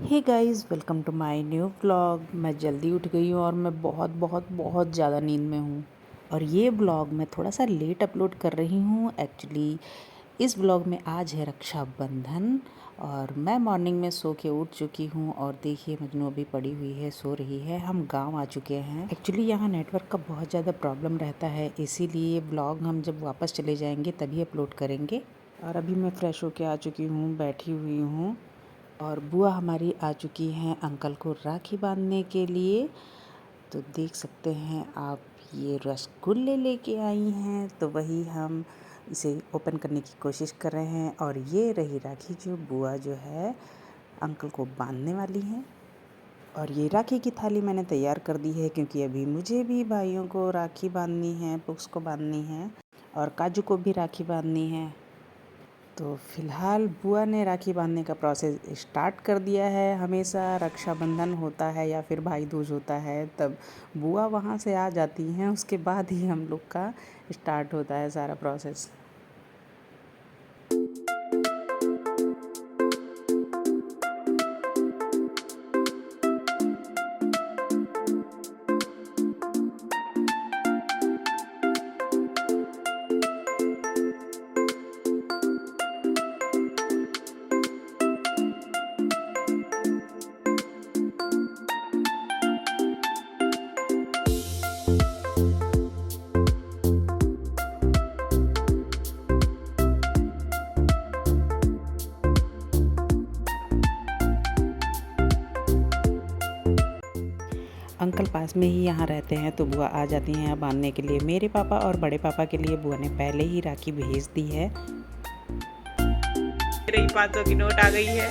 Hey guys, welcome to my new vlog. मैं जल्दी उठ गई हूँ और मैं बहुत बहुत बहुत ज़्यादा नींद में हूँ। और ये व्लॉग मैं थोड़ा सा लेट अपलोड कर रही हूँ। एक्चुअली इस व्लॉग में आज है रक्षाबंधन और मैं मॉर्निंग में सो के उठ चुकी हूँ। और देखिए मजनू अभी पड़ी हुई है, सो रही है। हम गांव आ चुके हैं। एक्चुअली यहाँ नेटवर्क का बहुत ज़्यादा प्रॉब्लम रहता है, इसीलिए व्लॉग हम जब वापस चले जाएंगे तभी अपलोड करेंगे। और अभी मैं फ़्रेश होके आ चुकी हूँ, बैठी हुई हूँ। और बुआ हमारी आ चुकी हैं अंकल को राखी बांधने के लिए। तो देख सकते हैं आप, ये रसगुल्ले लेके आई हैं, तो वही हम इसे ओपन करने की कोशिश कर रहे हैं। और ये रही राखी जो बुआ जो है अंकल को बांधने वाली हैं। और ये राखी की थाली मैंने तैयार कर दी है, क्योंकि अभी मुझे भी भाइयों को राखी बांधनी है, पुक्स को बांधनी है और काजू को भी राखी बांधनी है। तो फ़िलहाल बुआ ने राखी बांधने का प्रोसेस स्टार्ट कर दिया है। हमेशा रक्षाबंधन होता है या फिर भाई दूज होता है तब बुआ वहाँ से आ जाती हैं, उसके बाद ही हम लोग का स्टार्ट होता है सारा प्रोसेस। अंकल पास में ही यहाँ रहते हैं, तो बुआ आ जाती हैं बांधने के लिए। मेरे पापा और बड़े पापा के लिए बुआ ने पहले ही राखी भेज दी है। मेरी 500 की नोट आ गई है।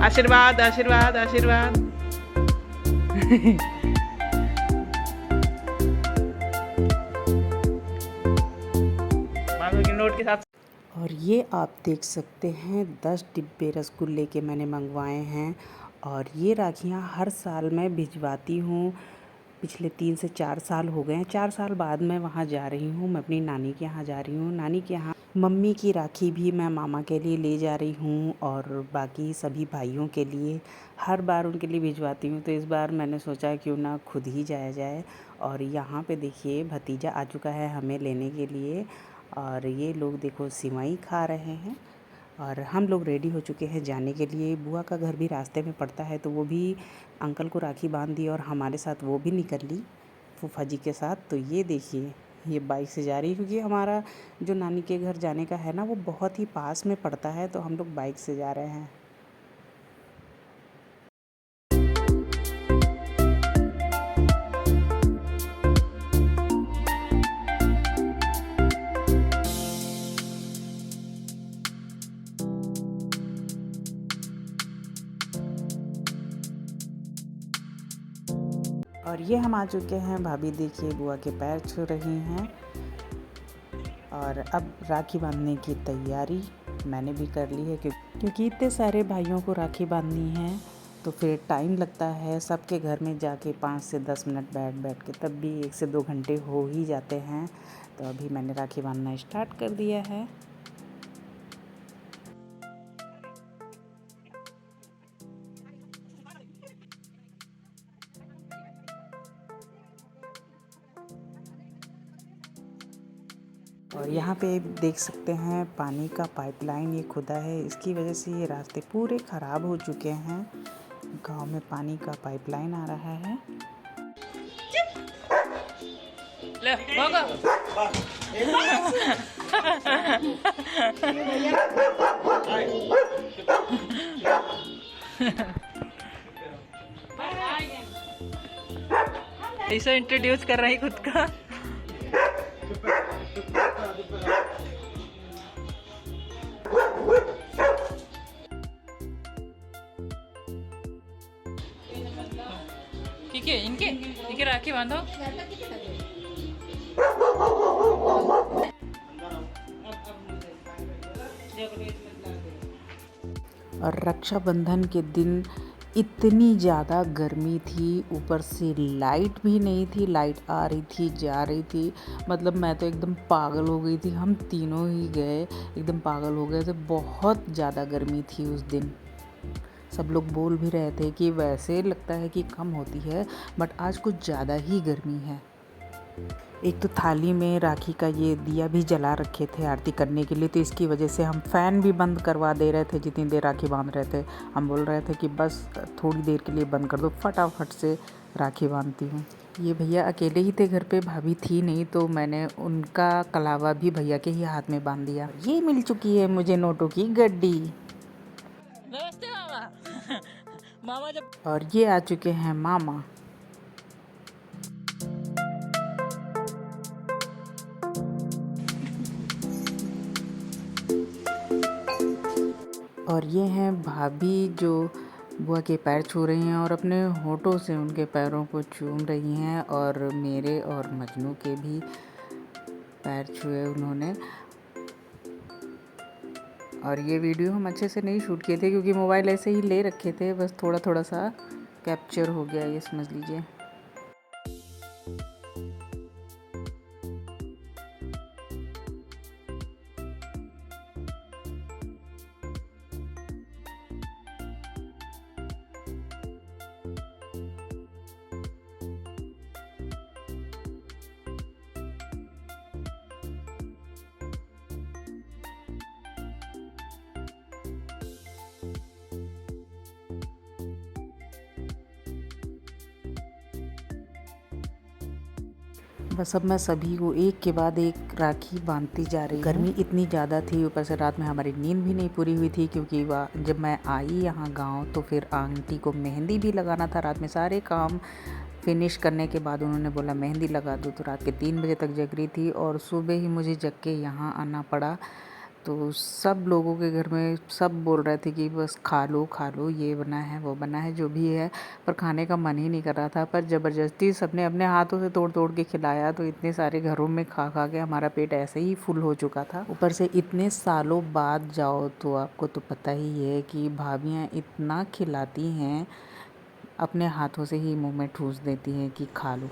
आशीर्वाद आशीर्वाद आशीर्वाद। 500 की नोट के साथ। और ये आप देख सकते हैं 10 डिब्बे रसगुल्ले के मैंने मंगवाए हैं। और ये राखियाँ हर साल मैं भिजवाती हूँ। पिछले 3 से 4 साल हो गए हैं। 4 साल बाद मैं वहाँ जा रही हूँ, मैं अपनी नानी के यहाँ जा रही हूँ। नानी के यहाँ मम्मी की राखी भी मैं मामा के लिए ले जा रही हूँ और बाकी सभी भाइयों के लिए हर बार उनके लिए भिजवाती हूँ। तो इस बार मैंने सोचा क्यों ना खुद ही जाया जाए। और यहाँ पे देखिए भतीजा आ चुका है हमें लेने के लिए। और ये लोग देखो सिवई खा रहे हैं। और हम लोग रेडी हो चुके हैं जाने के लिए। बुआ का घर भी रास्ते में पड़ता है, तो वो भी अंकल को राखी बांध दी और हमारे साथ वो भी निकल ली फूफा जी के साथ। तो ये देखिए ये बाइक से जा रही है, क्योंकि हमारा जो नानी के घर जाने का है ना, वो बहुत ही पास में पड़ता है, तो हम लोग बाइक से जा रहे हैं। और ये हम आ चुके हैं। भाभी देखिए बुआ के पैर छू रही हैं। और अब राखी बांधने की तैयारी मैंने भी कर ली है, क्योंकि इतने सारे भाइयों को राखी बांधनी है तो फिर टाइम लगता है। सबके घर में जाके 5 से 10 मिनट बैठ बैठ के तब भी 1 से 2 घंटे हो ही जाते हैं। तो अभी मैंने राखी बांधना स्टार्ट कर दिया है। और यहाँ पे देख सकते हैं पानी का पाइपलाइन ये खुदा है, इसकी वजह से ये रास्ते पूरे ख़राब हो चुके हैं। गांव में पानी का पाइपलाइन आ रहा है। ले भागो। ऐसा इंट्रोड्यूस कर रही खुद का। ठीक है, इनके राखी बांधो। और रक्षाबंधन के दिन इतनी ज़्यादा गर्मी थी, ऊपर से लाइट भी नहीं थी, लाइट आ रही थी जा रही थी, मतलब मैं तो एकदम पागल हो गई थी। हम तीनों ही गए, एकदम पागल हो गए थे, बहुत ज़्यादा गर्मी थी उस दिन। सब लोग बोल भी रहे थे कि वैसे लगता है कि कम होती है, बट आज कुछ ज़्यादा ही गर्मी है। एक तो थाली में राखी का ये दिया भी जला रखे थे आरती करने के लिए, तो इसकी वजह से हम फ़ैन भी बंद करवा दे रहे थे जितनी देर राखी बांध रहे थे। हम बोल रहे थे कि बस थोड़ी देर के लिए बंद कर दो, फटाफट से राखी बांधती हूँ। ये भैया अकेले ही थे घर पे, भाभी थी नहीं, तो मैंने उनका कलावा भी भैया के ही हाथ में बांध दिया। ये मिल चुकी है मुझे नोटों की गड्डी। नमस्ते मामा। मामा जब और ये आ चुके हैं मामा। और ये हैं भाभी जो बुआ के पैर छू रही हैं और अपने होठों से उनके पैरों को चूम रही हैं, और मेरे और मजनू के भी पैर छुए उन्होंने। और ये वीडियो हम अच्छे से नहीं शूट किए थे क्योंकि मोबाइल ऐसे ही ले रखे थे, बस थोड़ा थोड़ा सा कैप्चर हो गया, ये समझ लीजिए। बस अब मैं सभी को एक के बाद एक राखी बांधती जा रही हूँ। गर्मी इतनी ज़्यादा थी, ऊपर से रात में हमारी नींद भी नहीं पूरी हुई थी क्योंकि जब मैं आई यहाँ गांव तो फिर आंटी को मेहंदी भी लगाना था। रात में सारे काम फिनिश करने के बाद उन्होंने बोला मेहंदी लगा दो, तो रात के 3 बजे तक जग रही थी और सुबह ही मुझे जग के यहाँ आना पड़ा। तो सब लोगों के घर में सब बोल रहे थे कि बस खा लो, ये बना है वो बना है जो भी है, पर खाने का मन ही नहीं कर रहा था। पर ज़बरदस्ती सबने अपने हाथों से तोड़ तोड़ के खिलाया, तो इतने सारे घरों में खा खा के हमारा पेट ऐसे ही फुल हो चुका था। ऊपर से इतने सालों बाद जाओ तो आपको तो पता ही है कि भाभियाँ इतना खिलाती हैं, अपने हाथों से ही मुँह में ठूस देती हैं कि खा लो।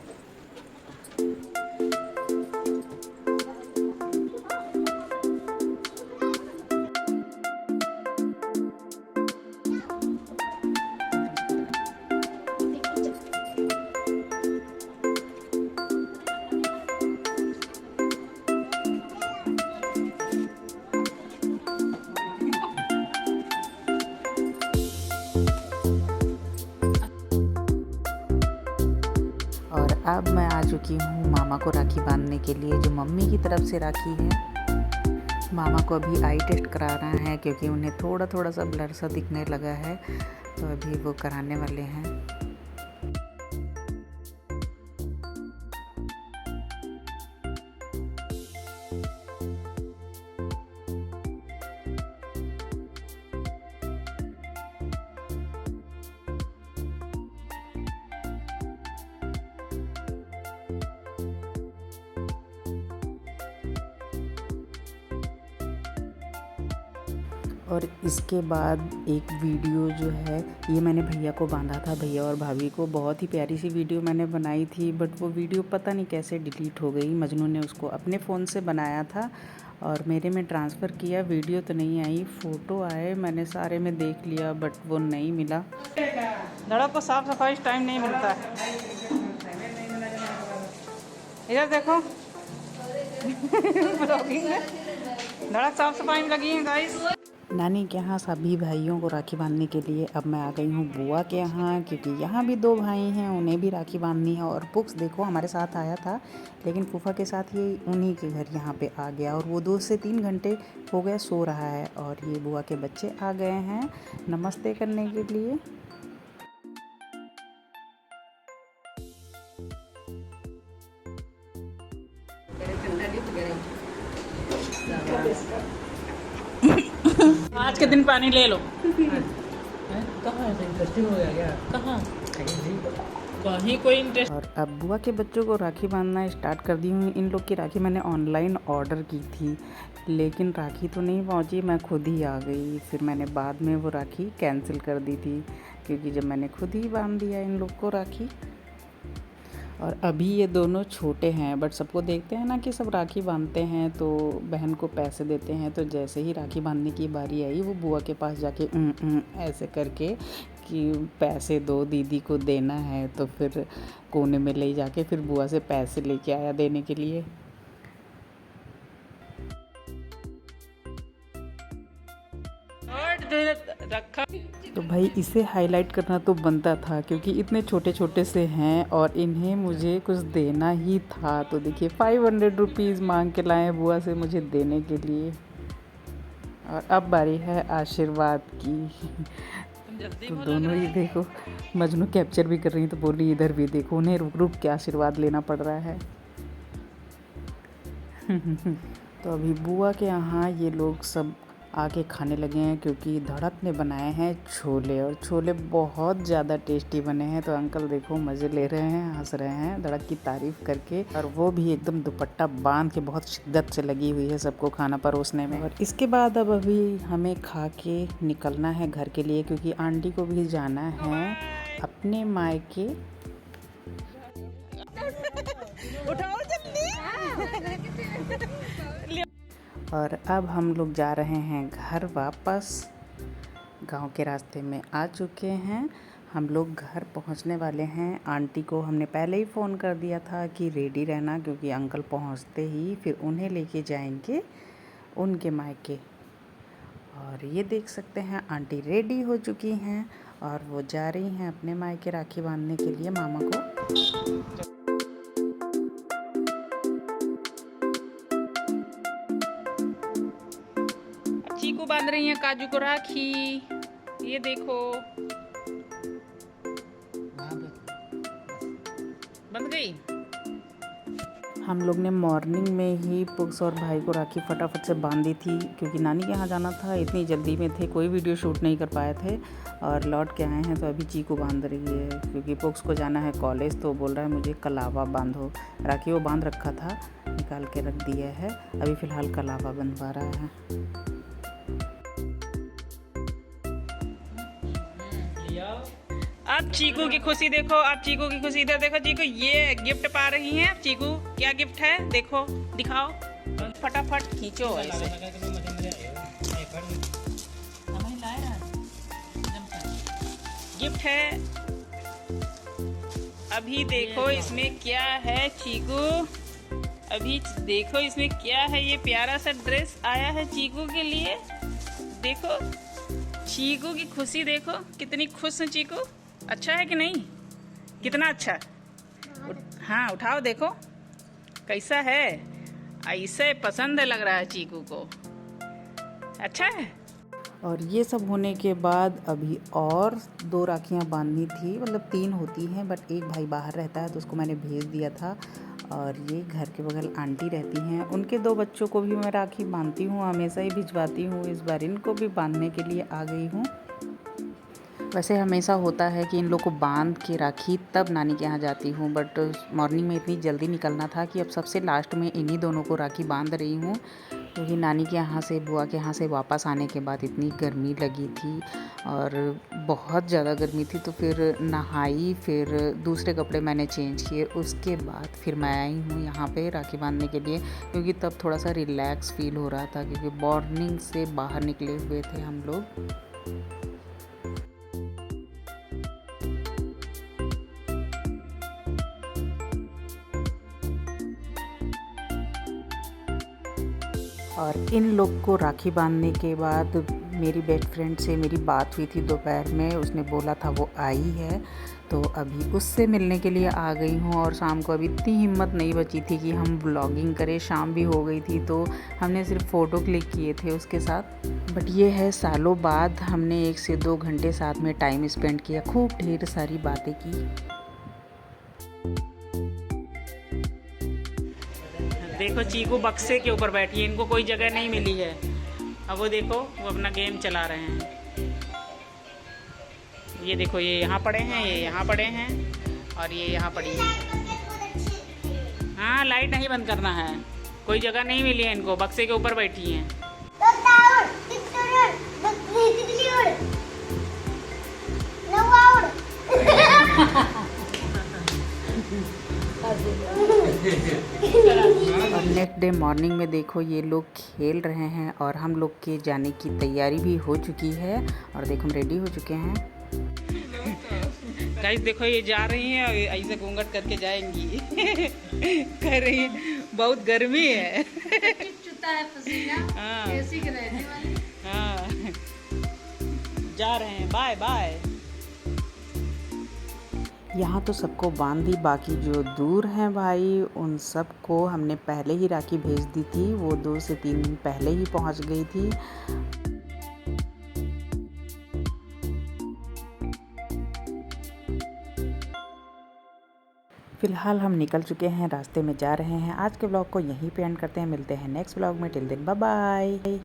और अब मैं आ चुकी हूँ मामा को राखी बांधने के लिए, जो मम्मी की तरफ से राखी है। मामा को अभी आई टेस्ट कराना है क्योंकि उन्हें थोड़ा थोड़ा सा ब्लर सा दिखने लगा है, तो अभी वो कराने वाले हैं। और इसके बाद एक वीडियो जो है ये मैंने भैया को बांधा था, भैया और भाभी को। बहुत ही प्यारी सी वीडियो मैंने बनाई थी, बट वो वीडियो पता नहीं कैसे डिलीट हो गई। मजनू ने उसको अपने फ़ोन से बनाया था और मेरे में ट्रांसफ़र किया। वीडियो तो नहीं आई, फ़ोटो आए, मैंने सारे में देख लिया बट वो नहीं मिला। धड़क को साफ सफाई टाइम नहीं मिलता है। इधर देखो। धड़क साफ सफाई में लगी है गाइस। नानी के यहाँ सभी भाइयों को राखी बांधने के लिए अब मैं आ गई हूँ बुआ के यहाँ, क्योंकि यहाँ भी 2 भाई हैं, उन्हें भी राखी बांधनी है। और पुक्स देखो हमारे साथ आया था, लेकिन फूफा के साथ ये उन्हीं के घर यहाँ पे आ गया और वो 2 से 3 घंटे हो गए सो रहा है। और ये बुआ के बच्चे आ गए हैं नमस्ते करने के लिए। आज के दिन पानी ले लो। कहीं कोई इंटरेस्ट। और अब बुआ के बच्चों को राखी बांधना स्टार्ट कर दी हूँ। इन लोग की राखी मैंने ऑनलाइन ऑर्डर की थी लेकिन राखी तो नहीं पहुंची, मैं खुद ही आ गई। फिर मैंने बाद में वो राखी कैंसिल कर दी थी, क्योंकि जब मैंने खुद ही बांध दिया इन लोग को राखी। और अभी ये दोनों छोटे हैं, बट सबको देखते हैं ना कि सब राखी बांधते हैं तो बहन को पैसे देते हैं। तो जैसे ही राखी बांधने की बारी आई, वो बुआ के पास जाके ऐसे करके कि पैसे दो, दीदी को देना है। तो फिर कोने में ले जाके फिर बुआ से पैसे लेके आया देने के लिए। रखा। तो भाई इसे हाईलाइट करना तो बनता था, क्योंकि इतने छोटे छोटे से हैं और इन्हें मुझे कुछ देना ही था। तो देखिए 500 रुपीज़ मांग के लाए बुआ से मुझे देने के लिए। और अब बारी है आशीर्वाद की। तो दोनों ही देखो, मजनू कैप्चर भी कर रही तो बोली इधर भी देखो, उन्हें रुक रुक के आशीर्वाद लेना पड़ रहा है। तो अभी बुआ के यहाँ ये लोग सब आके खाने लगे हैं, क्योंकि धड़क ने बनाए हैं छोले, और छोले बहुत ज़्यादा टेस्टी बने हैं। तो अंकल देखो मज़े ले रहे हैं, हंस रहे हैं धड़क की तारीफ़ करके, और वो भी एकदम दुपट्टा बांध के बहुत शिद्दत से लगी हुई है सबको खाना परोसने में। और इसके बाद अब अभी हमें खा के निकलना है घर के लिए, क्योंकि आंटी को भी जाना है अपने मायके। उठाओ जल्दी। और अब हम लोग जा रहे हैं घर वापस। गांव के रास्ते में आ चुके हैं हम लोग, घर पहुंचने वाले हैं। आंटी को हमने पहले ही फ़ोन कर दिया था कि रेडी रहना, क्योंकि अंकल पहुंचते ही फिर उन्हें लेके जाएंगे उनके मायके। और ये देख सकते हैं आंटी रेडी हो चुकी हैं और वो जा रही हैं अपने मायके राखी बांधने के लिए मामा को। चीकू बांध रही है काजू को राखी, ये देखो बंध गई। हम लोग ने मॉर्निंग में ही पुक्स और भाई को राखी फटाफट से बांधी थी, क्योंकि नानी के यहाँ जाना था। इतनी जल्दी में थे, कोई वीडियो शूट नहीं कर पाए थे और लौट के आए हैं। तो अभी चीकू बांध रही है, क्योंकि पुक्स को जाना है कॉलेज, तो बोल रहा है मुझे कलावा बांधो। राखी वो बांध रखा था, निकाल के रख दिया है, अभी फ़िलहाल कलावा बंधवा रहा है। अब चीकू की खुशी देखो, अब चीकू की खुशी इधर देखो। चीकू ये गिफ्ट पा रही है। चीकू क्या गिफ्ट है देखो, दिखाओ फटाफट खींचो ऐसे। गिफ्ट है, अभी देखो इसमें क्या है चीकू, अभी देखो इसमें क्या है। ये प्यारा सा ड्रेस आया है चीकू के लिए। देखो चीकू की खुशी देखो, कितनी खुश है चीकू। अच्छा है कि नहीं, कितना अच्छा। हाँ उठाओ देखो कैसा है, ऐसे पसंद लग रहा है चीकू को, अच्छा है। और ये सब होने के बाद अभी और 2 राखियाँ बांधनी थी, मतलब 3 होती हैं, बट एक भाई बाहर रहता है तो उसको मैंने भेज दिया था। और ये घर के बगल आंटी रहती हैं, उनके 2 बच्चों को भी मैं राखी बांधती हूँ, हमेशा ही भिजवाती हूँ। इस बार इनको भी बांधने के लिए आ गई हूँ। वैसे हमेशा होता है कि इन लोग को बांध के राखी तब नानी के यहाँ जाती हूँ, बट मॉर्निंग में इतनी जल्दी निकलना था कि अब सबसे लास्ट में इन्हीं दोनों को राखी बांध रही हूँ, क्योंकि नानी के यहाँ से, बुआ के यहाँ से वापस आने के बाद इतनी गर्मी लगी थी और बहुत ज़्यादा गर्मी थी। तो फिर नहाई, फिर दूसरे कपड़े मैंने चेंज किए, उसके बाद फिर मैं आई हूँ यहाँ पे राखी बांधने के लिए, क्योंकि तब थोड़ा सा रिलैक्स फील हो रहा था, क्योंकि मॉर्निंग से बाहर निकले हुए थे हम लोग। और इन लोग को राखी बांधने के बाद मेरी बेस्ट फ्रेंड से मेरी बात हुई थी दोपहर में, उसने बोला था वो आई है, तो अभी उससे मिलने के लिए आ गई हूँ। और शाम को अभी इतनी हिम्मत नहीं बची थी कि हम व्लॉगिंग करें, शाम भी हो गई थी, तो हमने सिर्फ फ़ोटो क्लिक किए थे उसके साथ। बट ये है सालों बाद हमने 1 से 2 घंटे साथ में टाइम स्पेंड किया, खूब ढेर सारी बातें की। देखो चीकू बक्से के ऊपर बैठी है, इनको कोई जगह नहीं मिली है। अब वो देखो वो अपना गेम चला रहे हैं। ये देखो ये यहाँ पड़े हैं, ये यहाँ पड़े हैं और ये यहाँ पड़ी है। हाँ लाइट नहीं बंद करना है। कोई जगह नहीं मिली है इनको, बक्से के ऊपर बैठी हैं। और नेक्स्ट डे मॉर्निंग में देखो ये लोग खेल रहे हैं और हम लोग के जाने की तैयारी भी हो चुकी है और देखो हम रेडी हो चुके हैं। गाइस देखो ये जा रही हैं और ऐसे घूंघट करके जाएंगी। कह रही हैं बहुत गर्मी है। है पसीना, हाँ एसी के रहने वाली। हाँ जा रहे हैं, बाय बाय। यहाँ तो सबको बांध दी, बाकी जो दूर हैं भाई उन सबको हमने पहले ही राखी भेज दी थी, वो 2 से 3 दिन पहले ही पहुँच गई थी। फिलहाल हम निकल चुके हैं, रास्ते में जा रहे हैं। आज के ब्लॉग को यहीं पे एंड करते हैं, मिलते हैं नेक्स्ट ब्लॉग में। Till then bye bye.